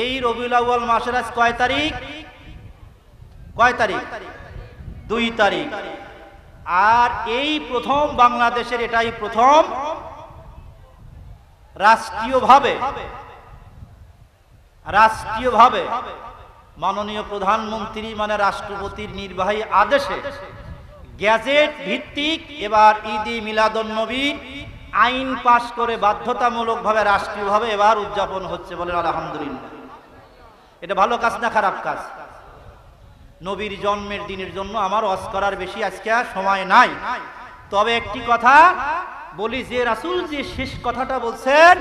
এই রবিউল আউয়াল মাসের আজ কয় তারিখ? 2 তারিখ। আর এই প্রথম বাংলাদেশের এটাই প্রথম রাষ্ট্রীয়ভাবে মাননীয় প্রধানমন্ত্রী মানে রাষ্ট্রপতির নির্বাহী আদেশে গ্যাজেট ভিত্তিক এবার ঈদে মিলাদুন্নবীর আইন পাশ করে বাধ্যতামূলকভাবে রাষ্ট্রীয়ভাবে এবার উদযাপন হচ্ছে। বলেন আলহামদুলিল্লাহ। এটা ভালো কাজ না খারাপ কাজ? নবীর জন্মের দিনের জন্য আমার ওয়াজ করার বেশি আজকে সময় নাই, তবে একটি কথা বলি যে রাসূল যে শেষ কথাটা বলছেন,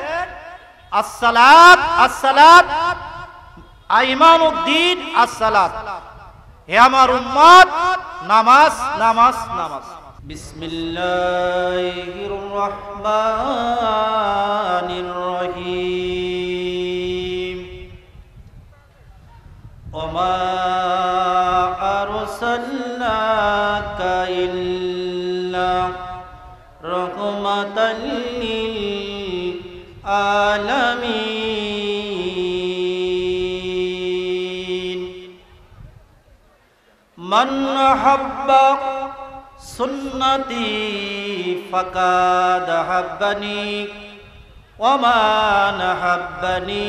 আসসালাত আসসালাত আইমানুদ্দিন আসসালাত, হে আমার উম্মত নামাজ নামাজ নামাজ। বিসমিল্লাহির রহমানির রহিম। ওমা আরসালনাকা ইল্লা রাহমাতাল লিল আলামিন। মান আহাব্বা সুন্নতি ফাকাদ হাব্বানি ওয়া মান আহাব্বানি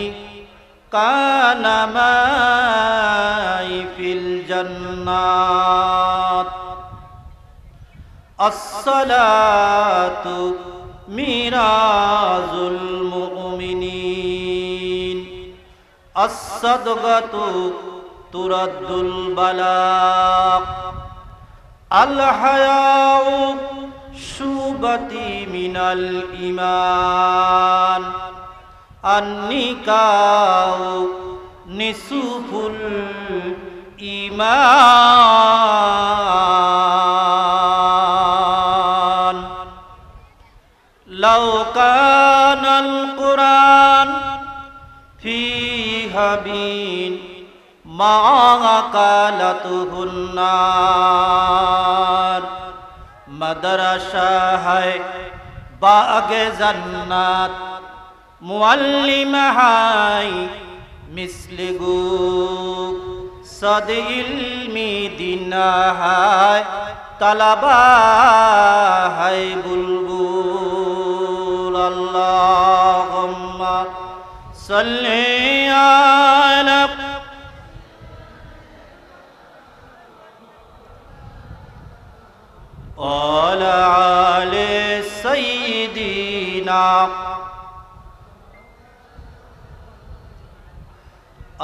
কানা মাই ফিল জান্নাত। আসসালাতু মিরাজুল মুমিনিন, আস-সাদকাতু তুরাদ্দুল বালাগ, আল হায়াউ শুবাতি মিনাল ঈমান, আন-নিকাউ নিসফুল ঈমান। লাউ কানাল কুরআন ফীহা বিন মা কালাতুহুন নার। মাদ্রাসা হায় বাগে জান্নাত, মুআল্লিম হায় মিসলে গো, সাদ ইলমি দিনা হায় তালাবা হায় বুলবুল। আল্লাহুম্মা সাল্লি আলা ওয়ালা আলি সাইয়্যিদিনা।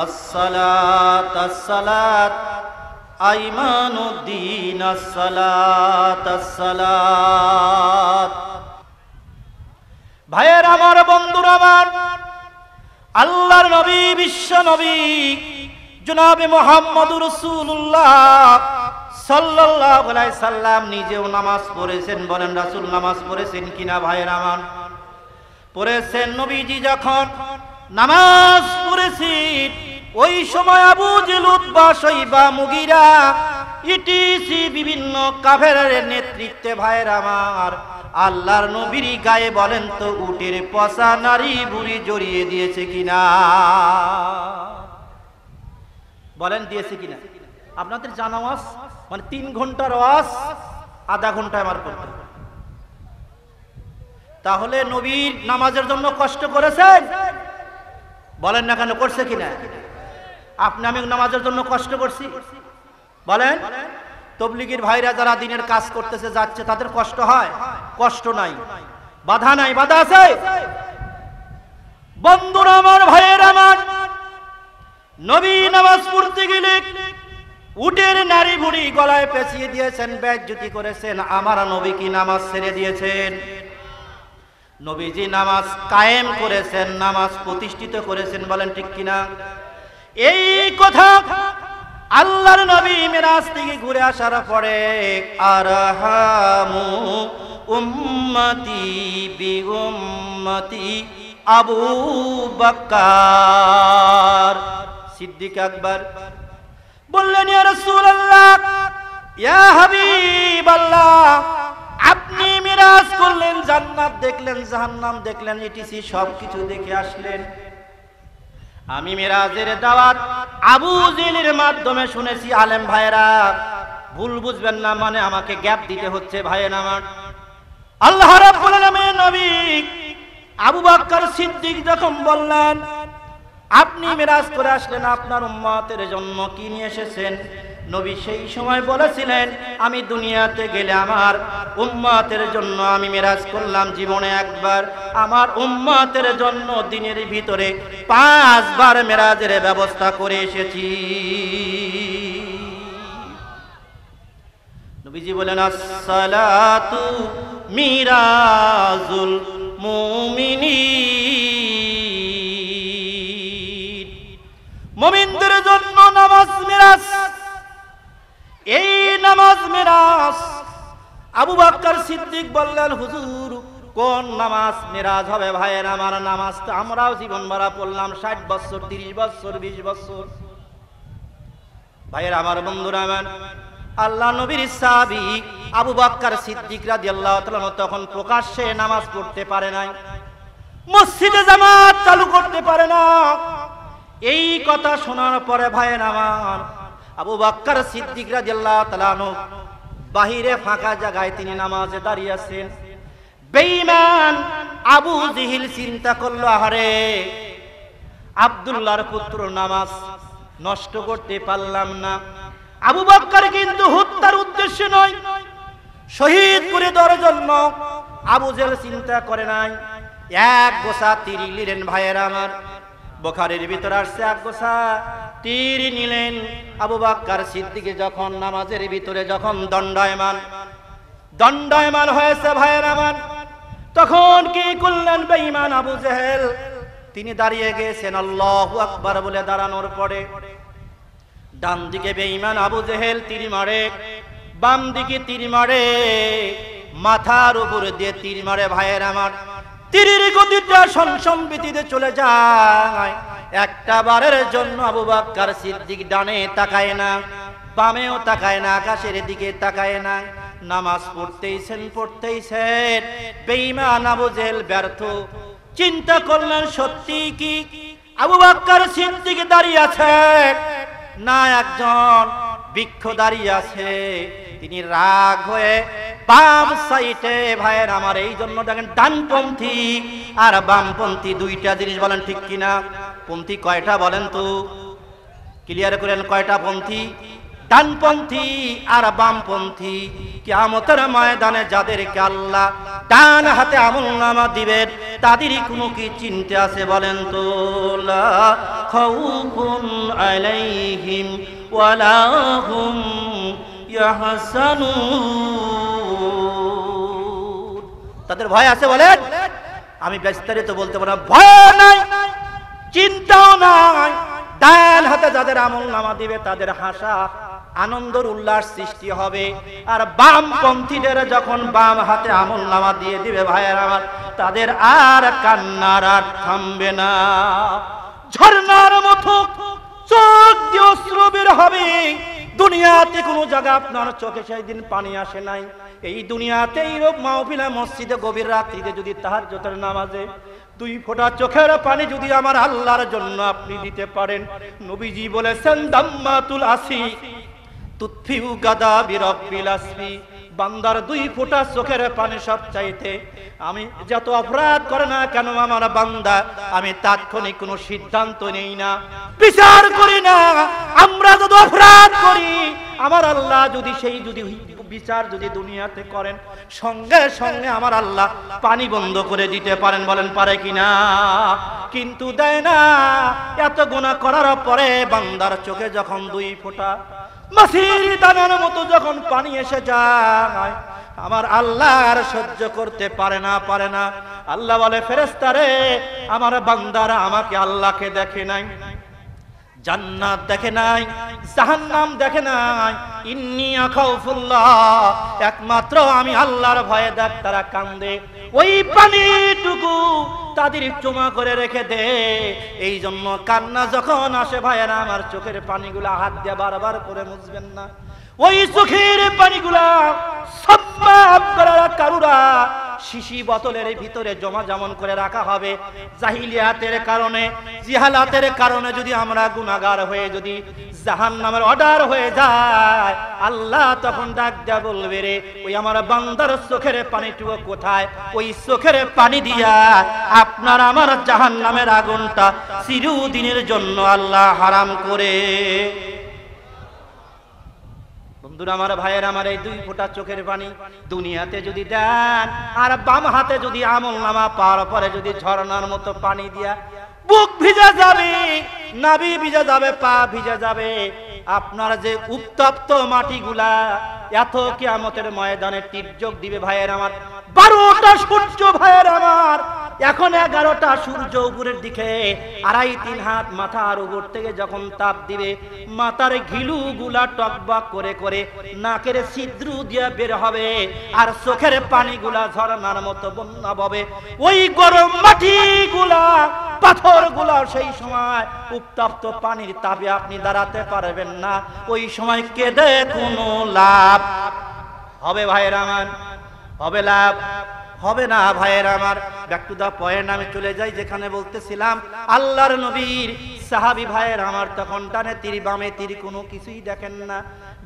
আসসালাত আসসালাত আইমানুদ্দিন, আসসালাত আসসালাত। ভাইয়ের আমার, বন্ধুরা আমার, আল্লাহর নবী বিশ্ব নবী জনাবে মুহাম্মদুর রাসূলুল্লাহ সাল্লাল্লাহু আলাইহি সাল্লাম নিজেও নামাজ পড়েছেন। বলেন রাসূল নামাজ পড়েছেন কিনা? ভাইয়ের আমার, পড়েছেন। নবীজি যখন নামাজ পড়েছেন ওই সময় আবু জেল, উতবা, শাইবা, মুগীরা ইটিসি বিভিন্ন কাফেরের নেতৃত্বে ভাইয়ের আমার আল্লাহর নবীর গায়ে বলেন তো উটের পচা নারী বুড়ি জড়িয়ে দিয়েছে কিনা? বলেন দিয়েছে কিনা? আপনাদের জানা ওয়াজ মানে 3 ঘন্টার ওয়াজ আধা ঘন্টায় আমার করতে। তাহলে নবীর নামাজের জন্য কষ্ট করেছেন? বলেন না কেন, করছে কিনা? আপনি আমি নামাজের জন্য কষ্ট করছি? বলেন। তবলিগীর ভাইরা যারা দিনের কাজ করতেছে যাচ্ছে তাদের কষ্ট হয়? কষ্ট নাই, বাধা নাই, বাধা আছে? বন্ধুরা আমার, ভাইয়ের আমার, নবী নামাজ পড়তে গেলে উটের নারী বুড়ি গলায় পেঁচিয়ে দিয়েছেন, বেইজ্জতি করেছেন। আমার নবী কি নামাজ ছেড়ে দিয়েছেন? নবীজি নামাজ কায়েম করেছেন, নামাজ প্রতিষ্ঠিত করেছেন। বলেন ঠিক কিনা? এই কথা আল্লাহর নবী মিরাজ থেকে ঘুরে আসার পরে আরহামু উম্মতি বি উম্মতি আবু বকর সিদ্দিক আকবর বললেন, ইয়া রাসূলুল্লাহ, ইয়া হাবিবাল্লাহ, আপনি মিরাজ করলেন, জান্নাত দেখলেন, জাহান্নাম দেখলেন, ইটিসি সবকিছু দেখে আসলেন। আমি মেরাজের দাওয়াত আবু জেহেলের মাধ্যমে শুনেছি। আলেম ভাইরা ভুল বুঝবেন না, মানে আমাকে গ্যাপ দিতে হচ্ছে ভাইয়ের আমার। আল্লাহ রাব্বুল আলামিন নবী আবু বকর সিদ্দিক যখন বললেন আপনি মেরাজ করে আসলেন, আপনার উম্মতের জন্য কি নিয়ে এসেছেন? নবী সেই সময় বলেছিলেন আমি দুনিয়াতে গেলে আমার উম্মতের জন্য আমি মেরাজ করলাম জীবনে একবার, আমার উম্মতের জন্য দিনের ভিতরে 5 বার মেরাজের ব্যবস্থা করে এসেছি। নবীজি বলেন আসসালাতু মিরাজুল মুমিনিন, মুমিনদের জন্য নামাজ মিরাজ। এই নামাজ মিরাজ। আবু বকর সিদ্দিক বললেন হুজুর কোন নামাজ মিরাজ হবে? ভাইয়ের আমার, নামাজ তো আমরাও জীবন ভরা পড়লাম, 60 বছর 30 বছর 20 বছর। ভাইয়ের আমার, বন্ধুরা আমার, আল্লাহ নবীর সাহাবী আবু বকর সিদ্দিক রাদিয়াল্লাহু তাআলা তখন প্রকাশ্যে নামাজ পড়তে পারে নাই, মসজিদে জামাত চালু করতে পারে না। এই কথা শোনার পরে ভাইয়ের আমার আবু বকর সিদ্দিক রাদিয়াল্লাহু তাআলা বাহিরে ফাঁকা জায়গায় তিনি নামাজে দাঁড়িয়ে আছেন। বেঈমান আবু জেহেল চিন্তা করলো আরে আব্দুল্লাহর পুত্র নামাজ নষ্ট করতে পারলাম না। আবু বকর কিন্তু হত্যার উদ্দেশ্য নয়, শহীদ করে দেওয়ার জন্য আবু জেহেল চিন্তা করে নাই। এক গোছা তীর নিলেন ভাইয়ের আমার, বুখারীর ভিতর আসছে এক গোছা তীর নিলেন। আবু বকর সিদ্দিক যখন নামাজের ভিতরে যখন দণ্ডায়মান হয়েছে ভাইয়ের আমার, তখন কি করলেন বেঈমান আবু জেহেল? তিনি দাঁড়িয়ে গেছেন আল্লাহু আকবার বলে। দাঁড়ানোর পরে ডান দিকে বেঈমান আবু জেহেল তীর মারে, বাম দিকে তীর মারে, মাথার উপর দিয়ে তীর মারে ভাইয়ের আমার। তীরের গতিটা সংসম্বিতিতে চলে যায়। একটা বারের জন্য আবু বকর সিদ্দিক ডানে তাকায় না, বামেও তাকায় না, আকাশের দিকে তাকায় না। নামাজ পড়তেইছেন বেঈমান আবু জেহেল ব্যর্থ। চিন্তা করলেন সত্যি কি আবু বকর সিদ্দিক দাঁড়িয়ে আছে না একজন বৃক্ষ দাঁড়িয়ে আছে? তিনি রাগ হয়ে বাম সাইডে ভাইয়ের আমার, এই জন্য দেখেন ডানপন্থী আর বামপন্থী দুইটা জিনিস, বলেন ঠিক কিনা? পন্থী কয়টা বলেন তো, ক্লিয়ার করেন কয়টা পন্থী? ডানপন্থী আর বামপন্থী। কিয়ামতের ময়দানে যাদেরকে আল্লাহ ডান হাতে আমলনামা দিবেন তাদেরই কোনো কি চিন্তা আছে বলেন তো? লা খাউফুন আলাইহিম ওয়ালা হুম ইয়াহসানুন। তাদের ভয় আছে বলেন? আমি বিস্তারিত বলতে পারবো না। ভয় নাই, চিন্তাও নাই। ডান হাতে যাদের আমলনামা দিবে তাদের হাসা আনন্দর উল্লাস সৃষ্টি হবে, আর বামপন্থীদের যখন বাম হাতে আমলনামা দিয়ে দিবে ভাইয়ের আমার, তাদের আর কান্নার আর থামবে না। ঝর্ণার মতো চোখ দিয়ে অশ্রু বের হবে। দুনিয়াতে কোনো জায়গা আপনার চোখে সেই দিন পানি আসে নাই। এই দুনিয়াতে এইরূপ মাহফিলে মসজিদে গভীর রাত্রিতে যদি তাহাজ্জুদের নামাজে 2 ফোঁটা চোখের পানি যদি আমার আল্লাহর জন্য আপনি দিতে পারেন, নবীজি বলেছেন দাম্মাতুল আসি তুতফিউ গাদাবি রাব্বিল আসফি। বান্দার 2 ফোঁটা চোখের পানি সব চাইতে, আমি যত অপরাধ করে না কেন আমার বান্দা, আমি তাৎক্ষণিক কোনো সিদ্ধান্ত নেই না, বিচার করি না। আমরা যত অপরাধ করি আমার আল্লাহ যদি বিচার যদি দুনিয়াতে করেন, সঙ্গে সঙ্গে আমার আল্লাহ পানি বন্ধ করে দিতে পারেন, বলেন পারে কিনা? কিন্তু দেয় না। এত গুনাহ করার পরে বান্দার চোখে যখন 2 ফোঁটা মাছির দানার মতো যখন পানি এসে যায়, আমার আল্লাহ আর সহ্য করতে পারে না। আল্লাহ বলে ফেরেশতারে, আমার বান্দারা আমাকে আল্লাহকে দেখে নাই, জান্নাত দেখে নাই, জাহান্নাম দেখে নাই, ইন্নী আখাউফুল্লাহ, একমাত্র আমি আল্লাহর ভয়ে দেখ তারা কান্দে। ওই পানিটুকু তাদের জমা করে রেখে দে। এই জন্য কান্না যখন আসে ভাইয়েরা আমার, চোখের পানিগুলা হাত দিয়ে বারবার করে মুছবেন না। ওই চোখের পানিগুলা কারুরা শিশি বোতলের ভিতরে জমা যেমন করে রাখা হবে, জাহিলিয়াতের কারণে জিহালাতের কারণে যদি আমরা গুনাহগার হয়ে যদি জাহান্নামের অর্ডার হয়ে যায়, আল্লাহ তখন ডাক দেয়া বলবে, রে ওই আমার বান্দার চোখের পানিটুকু কোথায়? ওই চোখের পানি দিয়া আপনার আমার জাহান্নামের আগুনটা চিরদিনের জন্য আল্লাহ হারাম করে। বন্ধুরা আমার, ভাইয়ের আমার, এই 2 ফোঁটা চোখের পানি দুনিয়াতে যদি দেন আর বাম হাতে যদি আমলনামা পাওয়ার পরে যদি ঝর্ণার মতো পানি দিয়া বুক ভিজে যাবে, নাভি ভিজে যাবে, পা ভিজে যাবে, আপনার যে উত্তপ্ত মাটিগুলা এত কিয়ামতের ময়দানে টিপযোগ দিবে ভাইয়ের আমার। 12টা সূর্য ভাইয়ের আমার, এখন 11টা সূর্য উপরের দিকে 2.5-3 হাত মাথার উপর থেকে যখন তাপ দিবে, মাথার ঘিলু গুলা টকবক করে করে নাকের ছিদ্র দিয়ে বের হবে, আর চোখের পানিগুলা ঝর্ণার মতো বন্যা ববে। ওই গরম মাটিগুলা পাথরগুলা সেই সময় উত্তপ্ত পানির তাপে আপনি দাঁড়াতে পারবেন না। ওই সময় কেঁদে কোনো লাভ হবে ভাইয়ের আমার? হবে লাভ? হবে না ভাইয়ের আমার। ব্যাক টু দা পয়েন্ট আমি চলে যাই, যেখানে বলতেছিলাম আল্লাহর নবীর সাহাবী ভাইয়ের আমার তখন ডানে তীর বামে তীর, কোনো কিছুই দেখেন না।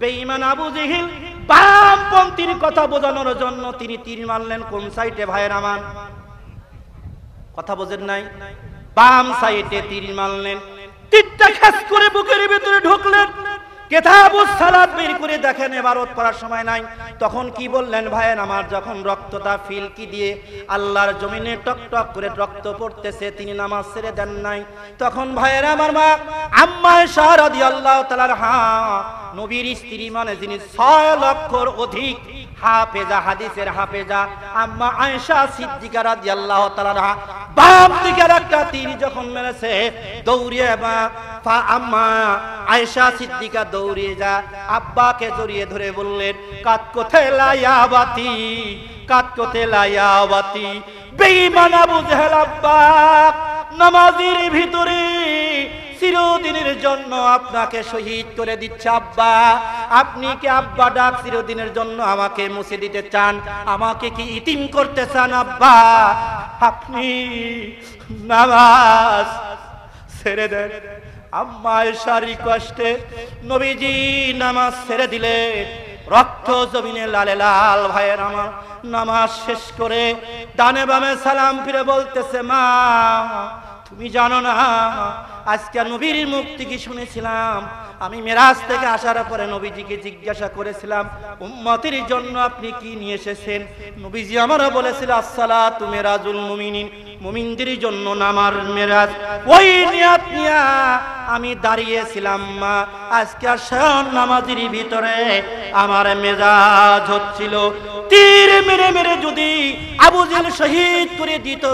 বেঈমান আবু জেহেল বামপন্থীর কথা বোঝানোর জন্য তিনি তীর মারলেন কোন সাইডে ভাইয়ের আমার? কথা বোঝেন নাই? বাম সাইডে তীর মারলেন, তীরটা খাস করে বুকের ভিতরে ঢুকলেন। কিতাবুস সালাত বের করে দেখেন, ইবারত পড়ার সময় নাই। তখন কি বললেন ভাইয়ের আমার? যখন রক্তটা ফিলকি দিয়ে আল্লাহর জমিনে টক টক করে রক্ত পড়তেছে, তিনি নামাজ ছেড়ে দেন নাই। তখন ভাইয়ের আমার মা আম্মা আয়েশা রাদিয়াল্লাহু তাআলা আনহা, নবীর স্ত্রী, মানে যিনি 6 লক্ষর অধিক হাফেজা, হাদিসের হাফেজা, আম্মা আয়েশা সিদ্দিকা রাদিয়াল্লাহু তাআলা আনহা বাম দিকের একটা তীর যখন মেরেছে, দৌড়িয়ে আম্মা আয়েশা সিদ্দিকা দৌড়িয়ে যা আব্বাকে জড়িয়ে ধরে বললেন, কাত কোথায় লায়াবাতি, কাত কোথায় লায়াবাতি। বেঈমান আবু জেহেল আব্বা নামাজের ভিতরে চিরদিনের জন্য আপনাকে শহীদ করে দিচ্ছে। আব্বা, আপনি কি আব্বা ডাক চিরদিনের জন্য আমাকে মুছে দিতে চান? আমাকে কি ইতিম করতে চান? আব্বা, আপনি নামাজ ছেড়ে দেন। আম্মা আয়েশার রিকোয়েস্টে নবীজি নামাজ ছেড়ে দিলেন। রক্ত জমিনে লালে লাল ভাইয়ের আমার। নামাজ শেষ করে ডানে বামে সালাম ফিরে বলতেছে, মা তুমি জানো না আজকে নবীর মুখ থেকে শুনেছিলাম, আমি মেরাজ থেকে আসার পরে নবীজিকে জিজ্ঞাসা করেছিলাম উম্মতের জন্য আপনি কি নিয়ে এসেছেন? নবীজি আমারও বলেছিল আসসালাতু মিরাজুল মুমিনিন, মুমিনদের জন্য নামাজ মেরাজ। ওই নিয়াত নিয়া আমি দাঁড়িয়েছিলাম মা। আজকে শান নামাজের ভিতরে আমার মেজাজ হচ্ছিল তীর মেরে মেরে যদি আবু জেহেল শহীদ করে দিত,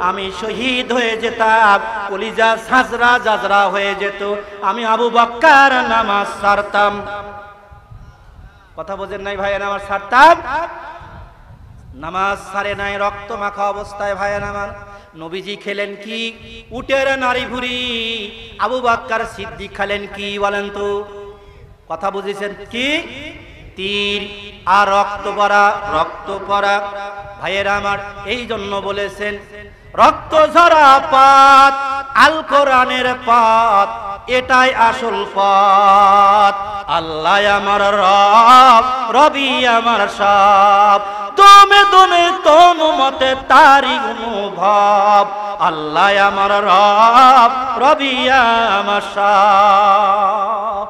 আমি শহীদ হয়ে যেতাম, কলিজা সাজরা জাজরা হয়ে যেত, আমি আবু বকর নামাজ ছাড়তাম। কথা বোঝেন নাই ভাইয়ের আমার? ছাড়তাম। নামাজ ছাড়ে নাই, রক্ত মাখা অবস্থায় ভাইয়ের আমার। নবীজি খেলেন কি? উটের নাড়ি ভুড়ি। আবু বকর সিদ্দিক খেলেন কি বলেন তো? কথা বুঝেছেন কি? তীর আর রক্ত পড়া, রক্ত পড়া ভাইয়ের আমার। এই জন্য বলেছেন রক্ত ঝরা পাত আল কোরআনের পাত, এটাই আসল পথ। আল্লাহ আমার রব, রবি আমার সব, দমে দমে তনু মতে তারি অনুভব। আল্লাহ আমার রব, রবি আমার সব।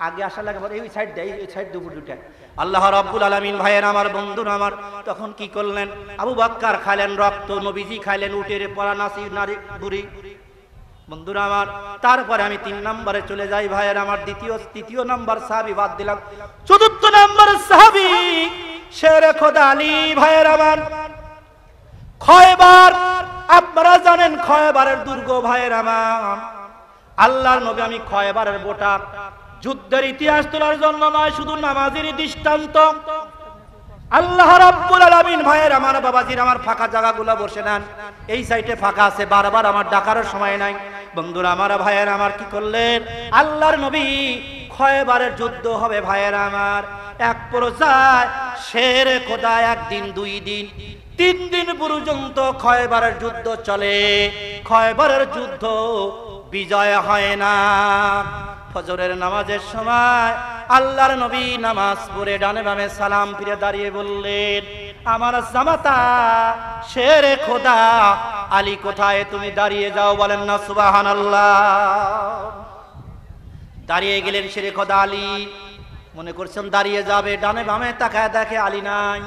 আগে আসা লাগে এই সাইড দেয়, এই সাইড দুপুর দুটা। আল্লাহ রাব্বুল আলামিন ভাইয়ের আমার, বন্ধুরা আমার, তখন কি করলেন? আবু বকর খাইলেন রক্ত, নবীজি খাইলেন উটের পরা নাসি নারী বুড়ি। বন্ধুরা আমার, তারপরে আমি 3 নম্বরে চলে যাই ভাইয়ের আমার। তৃতীয় নম্বর সাহাবী বাদ দিলাম। 4র্থ নম্বর সাহাবী শেরে খোদা আলী ভাইয়ের আমার। খয়বার, আপনারা জানেন খয়বারের দুর্গ ভাইয়ের আমার। আল্লাহর নবী, আমি খয়বারের বোটা যুদ্ধের ইতিহাস তোলার জন্য নয়, শুধু নামাজের দৃষ্টান্ত। আল্লাহ রাব্বুল আলামিন ভাইয়ের আমার, বাবাজির আমার, ফাঁকা জায়গাগুলো বসে নেন। এই সাইডে ফাঁকা আছে, বারবার আমার ডাকার সময় নাই। বন্ধুরা আমার, ভাইয়ের আমার, কি করলেন? আল্লাহর নবী খয়বারের যুদ্ধ হবে ভাইয়ের আমার। এক পর্যায়ে শের খোদা একদিন, 2 দিন, 3 দিন পর্যন্ত খয়বরের যুদ্ধ চলে। খয়বরের যুদ্ধ বিজয় হয় না। ফজরের নামাজের সময় আল্লাহর নবী নামাজ পড়ে ডানে বামে সালাম ফিরে দাঁড়িয়ে বললেন, আমার জামাতা শেরে খোদা আলী কোথায়? তুমি দাঁড়িয়ে যাও। বলেন না সুবহানাল্লাহ। দাঁড়িয়ে গেলেন শেরে খোদা আলী। মনে করছেন দাঁড়িয়ে যাবে, ডানে বামে তাকায় দেখে আলী নাই,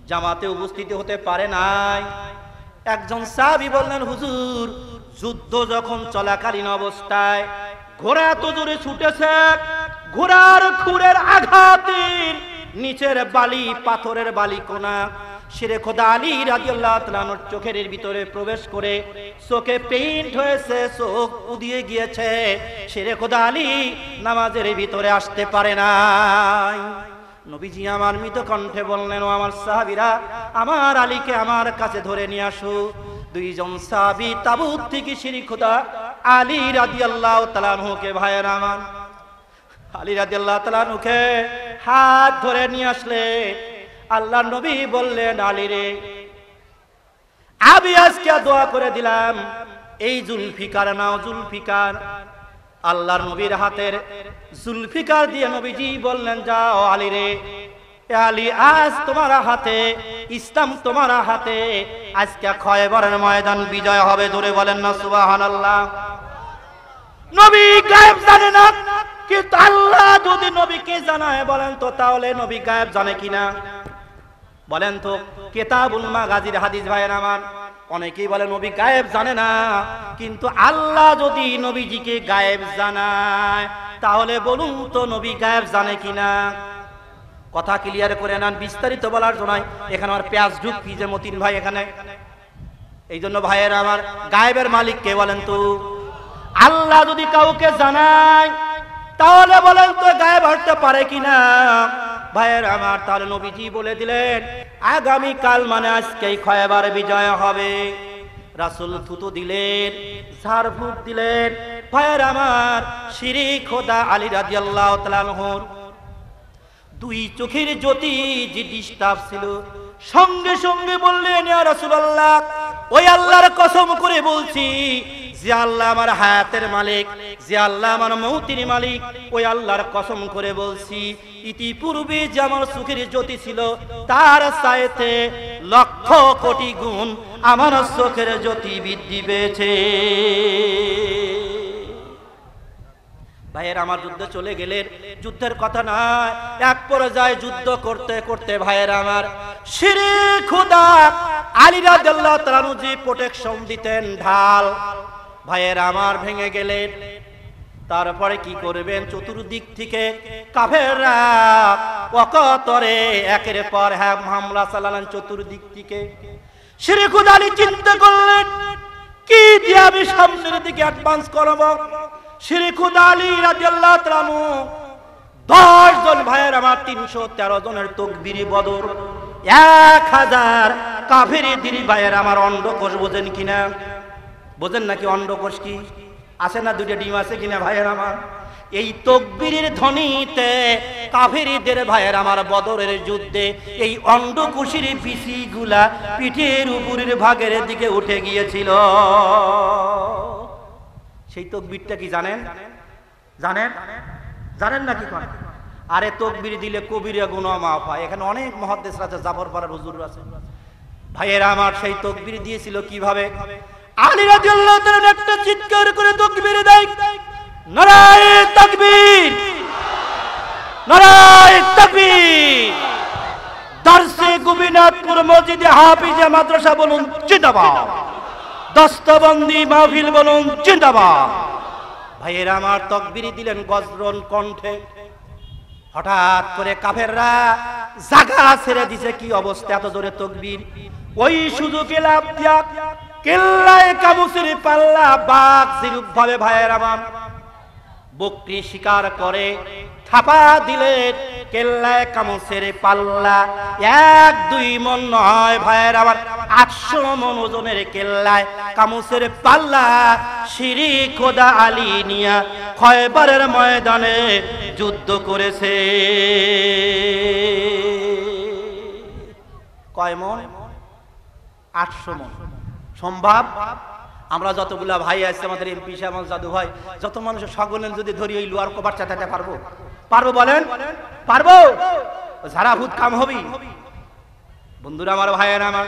জামাতে উপস্থিত হতে পারে নাই। একজন সাহাবী বললেন, হুজুর যুদ্ধ যখন চলাকালীন অবস্থায় ঘোড়া এত জোরে ছুটেছে, ঘোড়ার খুরের আঘাতের নিচের বালি, পাথরের বালি কোনা শেরে খোদা আলী রাদিয়াল্লাহু তাআলা আনহুর চোখের ভিতরে প্রবেশ করে চোখে পেইন্ট হয়েছে, চোখ উদিয়ে গিয়েছে। শেরে খোদা আলী নামাজের ভিতরে আসতে পারে নাই। নবীজি আমার মৃত কণ্ঠে বললেন, ও আমার সাহাবীরা, আমার আলীকে আমার কাছে ধরে নিয়ে আসো। 2 জন সাহাবী তাবুত থেকে শেরে খোদা আলী রাদিয়াল্লাহু তাআলা আনহুকে, ভাইয়ের আমার, আলী রাদিয়াল্লাহু তাআলা আনহুকে হাত ধরে নিয়ে আসলে আল্লাহর নবী বললেন, আলী রে, আমি আজকে দোয়া করে দিলাম, এই জুলফিকার নাও, জুলফিকার। আল্লাহর নবীর হাতের জুলফিকার দিয়ে নবীজি বললেন, যাও আলী রে, আলী আজ তোমার হাতে, ইসলাম তোমার হাতে, আজকে খয়বরের ময়দান বিজয় হবে। জোরে বলেন না সুবহানাল্লাহ। নবী গায়েব জানে না, কিন্তু আল্লাহ যদি নবীকে জানায় বলেন তো, তাহলে নবী গায়েব জানে কিনা বলেন তো? কিতাবুল মাগাজির হাদিস, ভাইয়ের আমার, অনেকেই বলে নবী গায়েব জানে না, কিন্তু আল্লাহ যদি নবীজিকে গায়েব জানায় তাহলে বলুন তো নবী গায়েব জানে কিনা? কথা ক্লিয়ার করে নেন, বিস্তারিত বলার জন্য এখানে আমার পেঁয়াজ ঢুকি যে মতিন ভাই এখানে। এই জন্য ভাইয়ের আমার, গায়েবের মালিক কে বলেন তো? আল্লাহ যদি কাউকে জানায় তাহলে বলেন তো গায়েব হতে পারে কিনা? ভাইয়ের আমার, তাহলে নবীজি বলে দিলেন আগামী কাল মানে আজকেই খয়বার বিজয় হবে। রাসূল থুতু দিলেন, ঝাড়ফুঁক দিলেন। ভাইয়ের আমার, শেরে খোদা আলী রাদিয়াল্লাহু তাআলা আনহুর 2 চোখের জ্যোতি যে ডিস্টার্ব ছিল, সঙ্গে সঙ্গে বললেন, ইয়া রাসূলুল্লাহ, ওই আল্লাহর কসম করে বলছি, যে আল্লাহ আমার হায়াতের মালিক, যে আল্লাহ আমার মৌতের মালিক, ওই আল্লাহর কসম করে বলছি, ইতিপূর্বে যে আমার চোখের জ্যোতি ছিল তার চাইতে লক্ষ কোটি গুণ আমার চোখের জ্যোতি বৃদ্ধি পেয়েছে। ভাইয়ের আমার, যুদ্ধে চলে গেলেন, যুদ্ধের কথা নয়, এক পর্যায়ে যুদ্ধ করতে করতে ভাইয়ের আমার, শেরে খোদা আলী রাদিয়াল্লাহু তাআলা আনহু যে প্রোটেকশন দিতেন, ঢাল, ভাইয়ের আমার ভেঙে গেলেন। তারপরে কি করবেন? চতুর্দিক থেকে কাফেররা অকাতরে একের পর এক হামলা চালালেন চতুর্দিক থেকে। শেরে খোদা আলী চিন্তা করলেন, কি দিয়ে আমি সামনের দিকে অ্যাডভান্স করব? শেরে খোদা আলী রাদিয়াল্লাহু তাআলা আনহু 10 জন ভাইয়ের আমার, 313 জনের তকবীরে বদর, 1000 কাফেরদের ভাইয়ের আমার অন্ডকোষ, বোঝেন কিনা? বোঝেন নাকি অন্ডকোষ কি? আছে না, 2টা ডিম আছে কিনা ভাইয়ের আমার? এই তকবীরের ধ্বনিতে কাফেরদের ভাইয়ের আমার বদরের যুদ্ধে এই অন্ডকোষের পিছিগুলা পিঠের উপরের ভাগের দিকে উঠে গিয়েছিল। সেই তকবীরটা কি জানেন? জানেন? জানেন নাকি? আরে তকবীর দিলে কবিরা গুনাহ মাফ হয়। এখানে অনেক মুহাদ্দিস আছে, জাফর পাড়ার হুজুর আছে। ভাইয়েরা আমার, সেই তকবীর দিয়েছিল কিভাবে? আলী রাদিয়াল্লাহু তাআলা একটা চিৎকার করে তকবীর দেয়, নারায়ে তাকবীর, নারায়ে তাকবীর। দারসে গোবিনাথপুর মসজিদে হাফিজে মাদ্রাসা বলুন জিন্দাবাদ, দস্তবন্দি মাহফিল বলুন জিন্দাবাদ। ভাইয়েরা আমার, তাকবীর দিলেন গজরন কণ্ঠে। হঠাৎ করে কাফেররা জায়গা ছেড়ে দিছে। কি অবস্থা, এত জোরে তাকবীর! ওই সুযোগে লাফ দিয়া কেল্লায়ে কামুসের পাল্লা বাঘ যেরূপ ভাবে ভাইয়ের আমার বকরি শিকার করে থাপা দিলেন, কেল্লায়ে কামুসের পাল্লা 1-2 মণ নয় ভাইয়ের আমার, 800 মণ ওজনের কেল্লায়ে কামুসের পাল্লা শেরে খোদা আলী নিয়া খয়বরের ময়দানে যুদ্ধ করেছে। কয় মন? 800 মন। সম্ভব? আমরা যতগুলা ভাই আছে আমাদের এমপি সাহেব, জাদু ভাই, যত মানুষের সকলেন যদি ধরি ওই লোয়ার কভার চাটাতে পারবো? পারবো বলেন? পারবো? ঝাড়া ভূত কাম হবি? বন্ধুরা আমার, ভাইয়েরা আমার,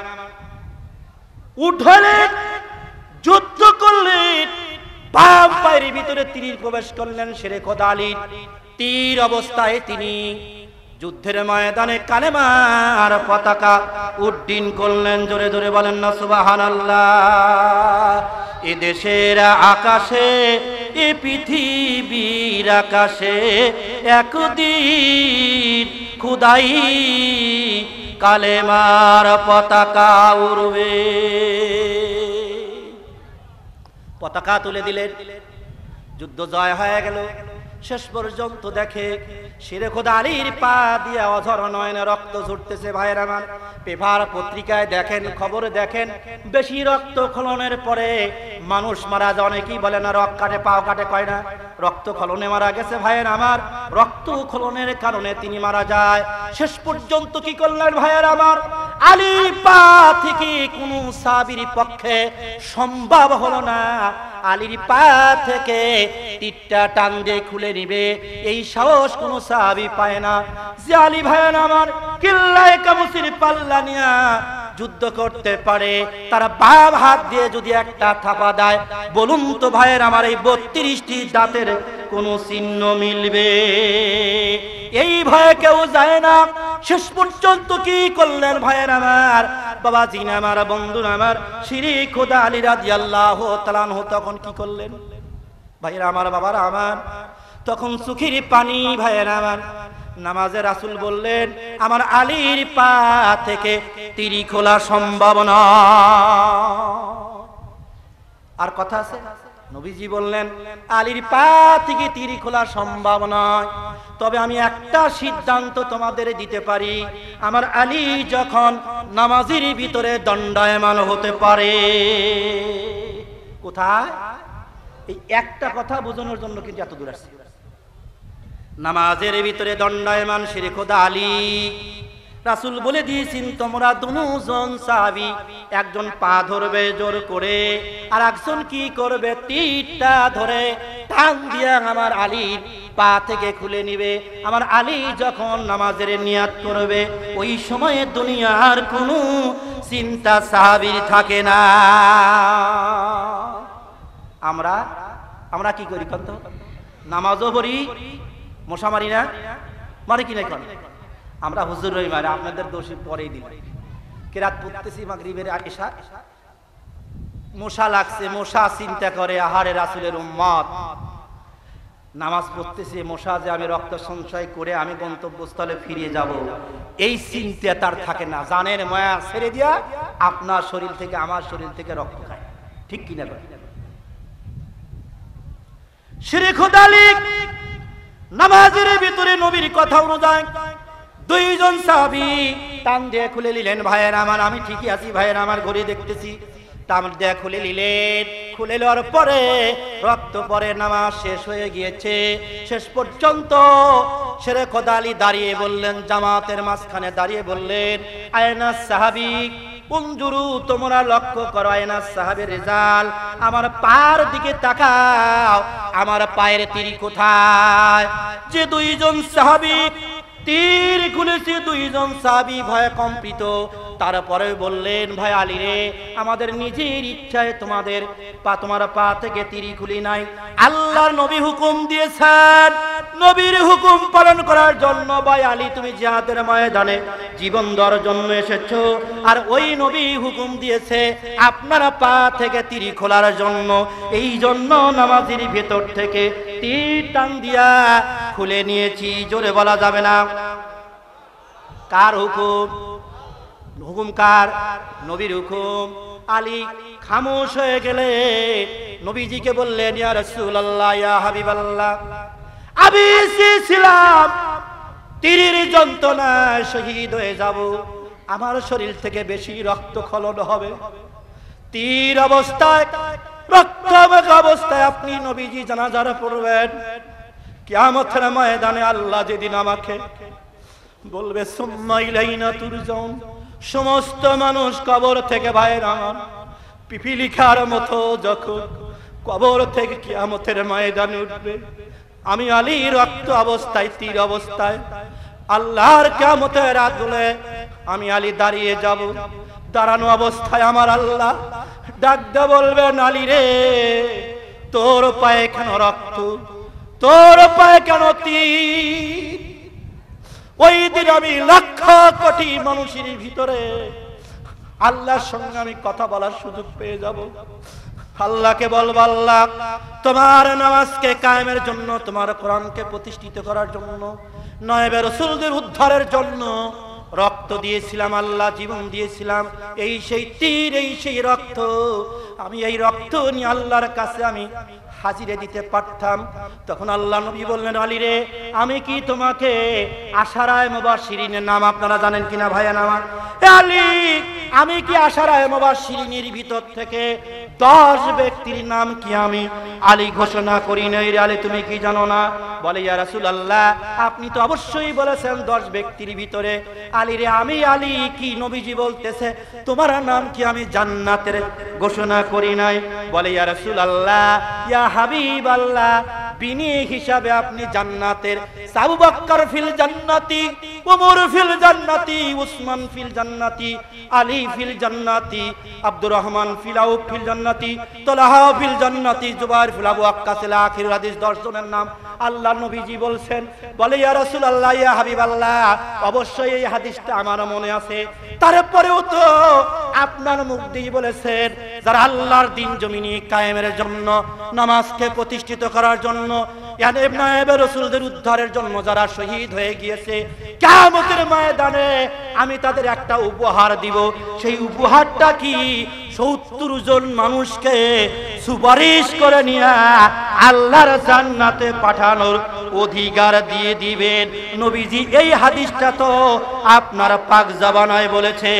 উঠলেন, যুদ্ধ করলেন, বাম পায়ের ভিতরে তীর প্রবেশ করলেন শেরে খোদা আলীর। তীর অবস্থায় তিনি যুদ্ধের ময়দানে কালেমার পতাকা উড্ডীন করলেন। জোরে জোরে বলেন না সুবহানাল্লাহ। এ দেশের আকাশে, এ পৃথিবীর আকাশে একদিন খুদাই কালেমার পতাকা উড়বে। পতাকা তুলে দিলেন, যুদ্ধ জয় হয়ে গেল। শেষ পর্যন্ত দেখে শেরে খোদা আলীর পা দিয়ে অঝর নয়নে রক্ত ঝরতেছে। ভাইয়ের আমার, পেপার পত্রিকায় দেখেন, খবরে দেখেন, বেশি রক্ত খলনের পরে মানুষ মারা যায়। অনেকেই বলে না রক কাটে পাও কাটে, কয় না রক্ত খলনে মারা গেছে। ভাইয়ের আমার, রক্ত খলনের কারণে তিনি মারা যায়। শেষ পর্যন্ত কি করলেন ভাইয়ের আমার? আলীর পা থেকে কোন সাহাবীর পক্ষে সম্ভব হলো না আলীর পা থেকে তীরটা টান দিয়ে খুলে নিবে, এই সাহস কোন সাহাবী পায় না। যে আলী ভাইয়ের আমার কিল্লায়ে কামসির পাল্লা নিয়া যুদ্ধ করতে পারে, তারা বাম হাত দিয়ে যদি একটা থাপা দেয়, বলুন তো ভাইয়ের আমার এই 32টি দাঁতের কোন চিহ্ন মিলবে? এই ভয়ে কেউ যায় না। শেষ পর্যন্ত কি করলেন ভাইয়ের আমার, বাবা জিন আমার, বন্ধু আমার, শেরে খোদা আলী রাদিয়াল্লাহু তাআলা আনহু তখন কি করলেন ভাইয়ের আমার, বাবার আমার? তখন চোখের পানি ভাইয়ের আমার, নামাজে রাসূল বললেন আমার আলীর পা থেকে তীর খোলা সম্ভব না। আর কথা আছে? নবীজি বললেন আলীর পা থেকে তীর খোলা সম্ভব নয়, তবে আমি একটা সিদ্ধান্ত তোমাদের দিতে পারি, আমার আলী যখন নামাজের ভিতরে দণ্ডায়মান হতে পারে। কোথায়? এই একটা কথা বোঝানোর জন্য কিন্তু এত দূর আসছে। নামাজের ভিতরে দণ্ডায়মান শেরে খোদা আলী। রাসূল বলে দিয়েছেন তোমরা দুজন সাহাবী, একজন পা ধরবে জোর করে, আর একজন কি করবে, তীরটা ধরে টান দিয়া আমার আলীর পা থেকে খুলে নিবে। আমার আলী যখন নামাজের নিয়াত করবে, ওই সময়ে দুনিয়ার কোনো চিন্তা সাহাবীর থাকে না। আমরা কি করি কত? নামাজও পড়ি, মশা মারি না? মারি কি না? আমরা হুজুর রই মারে, আপনাদের দোষী পরেই দিন। কেরাত পড়তেছি মাগরিবের এশা, মশা লাগছে, মশা চিন্তা করে আহারে রাসূলের উম্মত, নামাজ পড়তেছে, মশা যে আমি রক্ত সঞ্চয় করে আমি গন্তব্যস্থলে ফিরে যাব, এই চিন্তা তার থাকে না। জানের মায়া ছেড়ে দিয়া আপনার শরীর থেকে আমার শরীর থেকে রক্ত খায়, ঠিক কিনা? শেরে খোদা আলী নামাজের ভিতরে নবীর কথা অনুযায়ী দুইজন সাহাবী টান দিয়ে খুলে নিলেন। ভাইয়ের আমার, আমি ঠিকই আছি ভাইয়ের আমার, ঘড়ি দেখতেছি, টান দিয়ে খুলে নিলেন। খুলে নেওয়ার পরে রক্ত পরে নামাজ শেষ হয়ে গিয়েছে। শেষ পর্যন্ত শেরে খোদা আলী দাঁড়িয়ে বললেন, জামাতের মাঝখানে দাঁড়িয়ে বললেন, আয়না সাহাবী উনজুরু, তোমরা লক্ষ্য করো, আয়না সাহাবীর রিজাল, আমার পায়ের দিকে তাকাও, আমার পায়ের তীর কোথায়? যে দুইজন সাহাবী তীর খুলেছে, দুইজন সাহাবী ভয়ে কম্পিত। তারপরে বললেন, ভাই আলী রে, আমাদের নিজের ইচ্ছায় তোমার পা থেকে তীর খুলি নাই, আল্লাহর নবী হুকুম দিয়েছেন, নবীর হুকুম পালন করার জন্য ভাই আলী তুমি জিহাদের ময়দানে জীবন দেওয়ার জন্য এসেছো, আর ওই নবী হুকুম দিয়েছে আপনার পা থেকে তীর খোলার জন্য, এই জন্য নামাজের ভেতর থেকে তীর টান দিয়া খুলে নিয়েছি। জোরে বলা যাবে না? কার হুকুম? হুকুম কার? নবীর হুকুম। আলী খামোশ হয়ে গেলে নবীজিকে বললেন, ইয়া রাসূলুল্লাহ, ইয়া হাবিবাল্লাহ, আমি ছিলাম তীরের যন্ত্রণায় শহীদ হয়ে যাব, আমার শরীর থেকে বেশি রক্তক্ষরণ হবে। তীর অবস্থায়, রক্তাক্ত অবস্থায় আপনি নবীজি জানাজা পড়বেন। কিয়ামতের ময়দানে আল্লাহ যেদিন আমাকে বলবে সুম্মা ইলাইনা তুরজাউন, সমস্ত মানুষ কবর থেকে ভাইয়ের আমার পিপিলিকার মতো যখন কবর থেকে কিয়ামতের ময়দানে উঠবে, আমি আলী রক্ত অবস্থায়, তীর অবস্থায় আল্লাহর কিয়ামতের রাত বলে আমি আলী দাঁড়িয়ে যাব। দাঁড়ানো অবস্থায় আমার আল্লাহ ডাক দিয়ে বলবেন, আলী রে, তোর পায়ে কেন রক্ত, তোর পায়ে কেন তীর? ওই দিন আমি লক্ষ কোটি মানুষের ভিতরে আল্লাহর সঙ্গে আমি কথা বলার সুযোগ পেয়ে যাব। আল্লাহকে বলবো, আল্লাহ তোমার নামাজকে কায়েমের জন্য, তোমার কোরআনকে প্রতিষ্ঠিত করার জন্য, নয়বে রাসূলদের উদ্ধারের জন্য রক্ত দিয়েছিলাম আল্লাহ, জীবন দিয়েছিলাম। এই সেই তীর, এই সেই রক্ত, আমি এই রক্ত নিয়ে আল্লাহর কাছে আমি হাজিরে দিতে পারতাম। তখন আল্লাহ নবী বললেন, আলী রে, আমি কি তোমাকে আশারায়ে মুবাশশিরিনের নাম আপনারা জানেন কিনা ভাইয়া আমার? আলী, আমি কি আশারায়ে মুবাশশিরিনের ভিতর থেকে 10 ব্যক্তির নাম কি আমি আলী ঘোষণা করি নাই? রে আলী, তুমি কি জানো না? বলে, ইয়া রাসূলুল্লাহ, আপনি তো অবশ্যই বলেছেন 10 ব্যক্তির ভিতরে। আলী রে, আমি আলী কি নবীজি বলতেছে তোমার নাম কি আমি জান্নাতের ঘোষণা করি নাই? বলে, ইয়া রাসূলুল্লাহ, ইয়া হাবিবাল্লাহ, বিনি হিসাবে আপনি জান্নাতের, আবু বকর ফিল জান্নাতি, ওমর ফিল জান্নাতি, উসমান ফিল জান্নাতি, আলী ফিল জান্নাতি, আব্দুর রহমান ফিল আউফ ফিল জান্নাতি, তালহা ফিল জান্নাতি, জুবাইর ফিল আবু ওয়াক্কাস। আখির হাদিস 10 জনের নাম আল্লাহ নবীজি বলছেন। বলে, ইয়া রাসূলুল্লাহ, ইয়া হাবিবাল্লাহ, অবশ্যই এই হাদিসটা আমার মনে আছে। তারপরেও তো আপনার মুখ দিয়ে বলেছেন, যারা আল্লাহর দ্বীন জমিনে কায়েমের জন্য, নামাজকে প্রতিষ্ঠিত করার জন্য, নায়েবে রাসূলদের উদ্ধারের জন্য যারা শহীদ হয়ে গিয়েছে, কিয়ামতের ময়দানে আমি তাদের একটা উপহার দিব। সেই উপহারটা কি? 70 জন মানুষকে সুপারিশ করে নিয়ে আল্লাহর জান্নাতে পাঠানোর অধিকার দিয়ে দিবেন। নবীজি এই হাদিসটা তো আপনার পাক জবানায় বলেছে।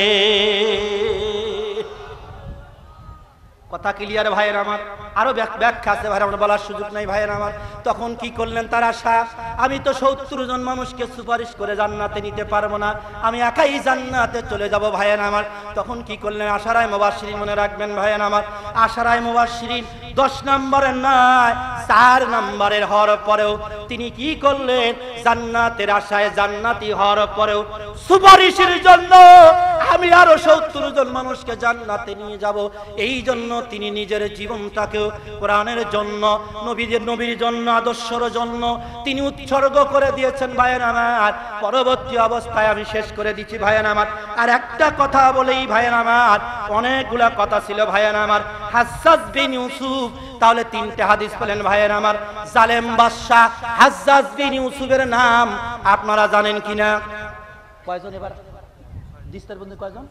কথা ক্লিয়ার ভাইয়ের আমার? আরো ব্যাখ্যা আছে ভাই, আমরা বলার সুযোগ নাই ভাইয়ের আমার। তখন কি করলেন তারা? আমি তো 70 জন মানুষকে সুপারিশ করে জান্নাতে নিতে পারবো না, আমি একাই জান্নাতে চলে যাব ভাইয়ের আমার। তখন কি করলেন? আশারায়ে মুবাশশিরিন, মনে রাখবেন ভাইয়ের আমার, আশারায়ে মুবাশশিরিন 10 নম্বরের নয়, 4 নম্বরের হওয়ার পরেও তিনি কি করলেন? জান্নাতের আশায়, জান্নাতি হওয়ার পরেও সুপারিশের জন্য আমি আরো 70 জন মানুষকে জান্নাতে নিয়ে যাব। এই জন্য তিনি নিজের জীবনটাকে কোরআনের জন্য, নবীর জন্য, আদর্শের জন্য তিনি উৎসর্গ করে দিয়েছেন ভাইয়ের আমার। পরবর্তী অবস্থায় আমি শেষ করে দিচ্ছি ভাইয়ের আমার, আর একটা কথা বলেই ভাইয়ের আমার, অনেকগুলা কথা ছিল ভাইয়ের আমার। হাজ্জাজ বিন ইউসুফ, তাহলে 3টে হাদিস পেলেন ভাইয়ের আমার। জালেম বাদশা হাজ্জাজ বিন ইউসুফের নাম আপনারা জানেন কিনা? কয়জন এবার দিস্তার বন্ধু কয়জন?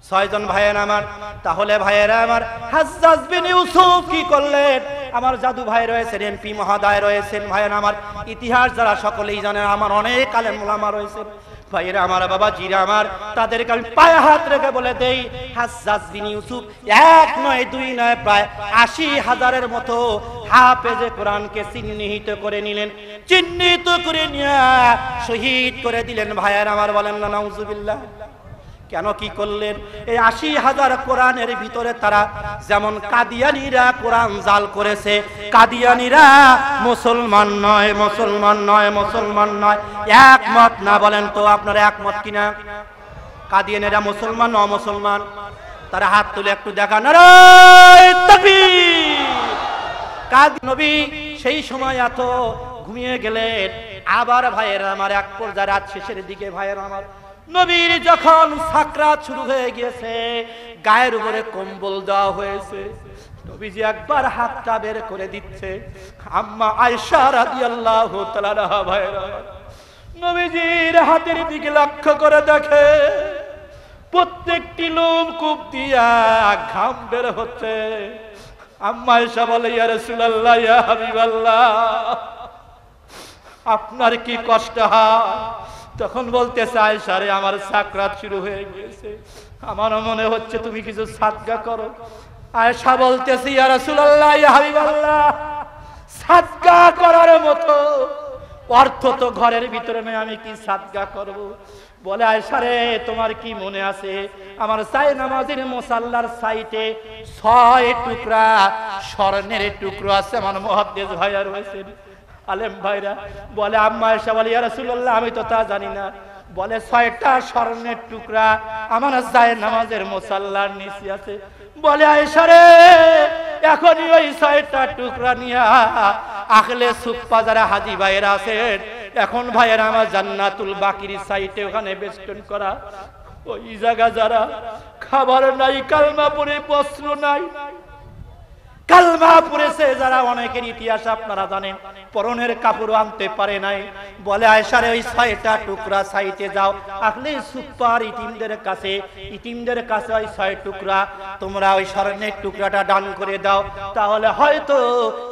6 জন ভাইয়ের আমার। তাহলে ভাইয়েরা আমার, হাজ্জাজ বিন ইউসুফ কি করলেন? আমার জাদু ভাই রয়েছেন, এমপি মহোদয় রয়েছেন ভাইয়ের আমার, ইতিহাস যারা সকলেই জানেন, আমার অনেক আলেম ওলামা রয়েছেন ভাইয়েরা আমার, বাবা জিরা আমার, তাদেরকে আমি পায়ে হাত রেখে বলে দেই, হাজ্জাজ বিন ইউসুফ 1 নয় 2 নয়, প্রায় 80,000-এর মতো হাফেজে কোরআনকে চিহ্নিত করে নিলেন, চিহ্নিত করে নিয়ে শহীদ করে দিলেন ভাইয়েরা আমার। বলেন না নাউজুবিল্লাহ। কেন কি করলেন? এই 80,000 কোরআনের ভিতরে তারা যেমন কাদিয়ানীরা কোরআন জাল করেছে, কাদিয়ানীরা মুসলমান নয়, মুসলমান নয়, মুসলমান নয়, একমত না। বলেন তো আপনারা একমত কিনা? কাদিয়ানীরা মুসলমান না মুসলমান? তারা হাত তুলে একটু দেখান, নারায়ে তাকবীর। কাদি নবী সেই সময় এত ঘুমিয়ে গেলেন। আবার ভাইয়েরা আমার, এক পর্যায়ে রাত শেষের দিকে ভাইয়েরা আমার, নবীর যখন সাকরাত শুরু হয়ে গিয়েছে, গায়ের উপরে কম্বল দেওয়া হয়েছে, নবীজি একবার হাতটা বের করে দিচ্ছে। আম্মা আয়েশা রাদিয়াল্লাহু তাআলা আনহা ভাইরা নবীজির হাতের দিকে লক্ষ্য করে দেখে, প্রত্যেকটি লোম কূপ দিয়া ঘাম বের হচ্ছে। আম্মা আয়েশা বলে, ইয়া রাসূলুল্লাহ, ইয়া হাবিবাল্লাহ, আপনার কি কষ্ট হয়? তখন বলতেছে, আয়েশা রে, আমার সাকরাত শুরু হয়ে গিয়েছে, আমার মনে হচ্ছে তুমি কিছু সাদকা করো। আয়েশা বলতেছে, ইয়া রাসূলুল্লাহ, ইয়া হাবিবাল্লাহ, সাদকা করার মতো অর্থ তো ঘরের ভিতরে নেই, আমি কি সাদকা করব? বলে আয়েশা রে তোমার কি মনে আছে আমার সাই নামাজের মুসাল্লার সাইটে 6 টুকরা স্বর্ণের টুকরো আছে। আমার মুহাদ্দিস ভাইরা রয়েছেন, আলেম ভাইরা। বলে আম্মা আয়েশা বলে ইয়া রাসূলুল্লাহ আমি তো তা জানি না। বলে 6টা স্বর্ণের টুকরা আমার সাই নামাজের মুসাল্লার নিচে আছে। বলে আয়েশা রে এখনই ওই 6টা টুকরা নিয়ে আখলে সুক বাজারে হাজী ভাইরা আছেন, এখন ভাইয়েরা আমার জান্নাতুল বাকির সাইটে ওখানে বেষ্টন করা। ওই জায়গা যারা খাবার নাই, কালমা পড়ে বস্ত্র নাই, কালমা পড়েছে যারা, অনেকের ইতিহাস আপনারা জানেন, পরনের কাপড় আনতে পারে নাই। বলে আয়েশা রে ওই 6টা টুকরা সাইটে যাও, আখলে সুপার ইতিমদের কাছে ওই 6 টুকরা তোমরা ওই স্বর্ণের টুকরাটা দান করে দাও, তাহলে হয়তো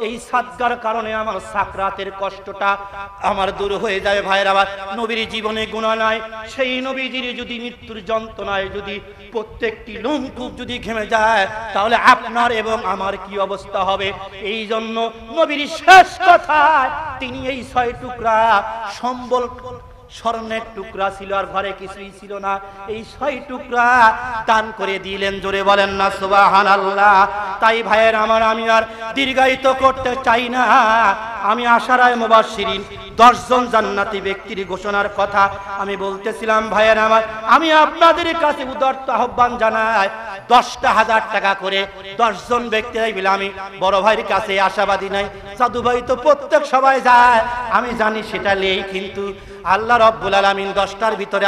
এই সাদগার কারণে আমার সাকরাতের কষ্টটা আমার দূর হয়ে যাবে। ভাইরা আমার নবীর জীবনে গুনাহ নাই, সেই নবীজির যদি মৃত্যুর যন্ত্রণায় যদি প্রত্যেকটি লোমকূপ যদি ঘেমে যায় তাহলে আপনার এবং আমার কি অবস্থা হবে। এই জন্য নবীর শেষ কথায় তিনি এই 6 টুকরা সম্বল স্বর্ণের টুকরা ছিল, আর ঘরে কিছুই ছিল না, এই 6 টুকরা দান করে দিলেন। জোরে বলেন না সুবহানাল্লাহ। তাই ভাইয়ের আমার আমি আর দীর্ঘায়িত করতে চাই না, আমি আশারায়ে মুবাশশিরিন 10 জন জান্নাতি ব্যক্তির ঘোষণার কথা আমি বলতেছিলাম। ভাইয়ের আমার আমি আপনাদের কাছে উদারত আহ্বান জানাই, 10,000 টাকা করে 10 জন ব্যক্তি মিলে, আমি বড় ভাইয়ের কাছে আশাবাদী নাই, সাধু ভাই তো প্রত্যেক সবাই যায়, আমি জানি সেটা নেই, কিন্তু আল্লাহ রাব্বুল আলামিন 10টার ভিতরে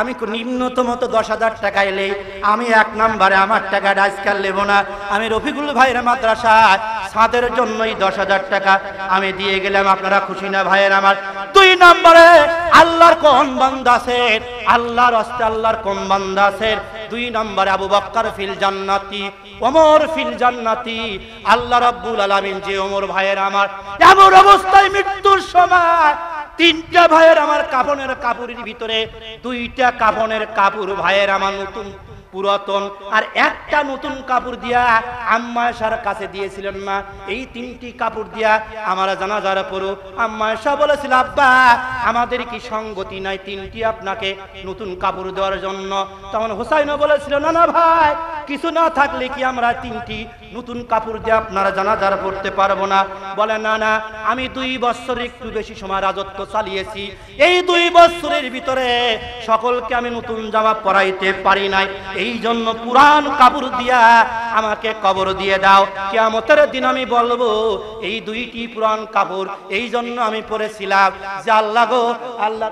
আমি নিম্নতম তো 10,000 টাকা এলেই আমি 1 নম্বরে আমার টাকাটা আজকাল নেব না, আমি রফিকুল ভাইয়ের মাদ্রাসায় ছাদের জন্যই 10,000 টাকা আমি দিয়ে গেলাম। আপনারা খুশি না ভাইয়ের আমার? 2 নম্বরে আল্লাহর কোন বান্দা আছে, আল্লাহর রাস্তে আল্লাহর কোন বান্দা আছে, 2 নম্বরে আবু বকর ফিল জান্নাতি, ওমর ফিল জান্নাতি। আল্লাহ রাব্বুল আলামিন যে ওমর ভাইয়ের আমার এমন অবস্থায় মৃত্যুর সময় 3টা ভাইয়ের আমার কাফনের কাপড়ের ভিতরে 2টা কাফনের কাপড় ভাইয়ের আমার নতুন পুরাতন, আর একটা নতুন কাপড় দিয়া আম্মা আয়েশার কাছে দিয়েছিলেন মা, এই 3টি কাপড় দিয়া আমরা জানাজার পড়ো। আম্মা আয়েশা বলেছিল আব্বা আমাদের কি সঙ্গতি নাই 3টি আপনাকে নতুন কাপড় দেওয়ার জন্য? তখন হোসাইনও বলেছিল না না ভাই, কিছু না থাকলে কি আমরা 3টি নতুন কাপড় দিয়ে আপনারা জানাজার পড়তে পারবো না? বলে না না, আমি 2 বছর একটু বেশি সময় রাজত্ব চালিয়েছি, এই 2 বছরের ভিতরে সকলকে আমি নতুন জামা পরাইতে পারি নাই, এই জন্য পুরান কাপড় দিয়া আমাকে কবর দিয়ে দাও, কিয়ামতের দিন আমি বলবো এই 2টি পুরান কাপড় এই জন্য আমি পরেছিলাম যে আল্লাহ গো আল্লাহ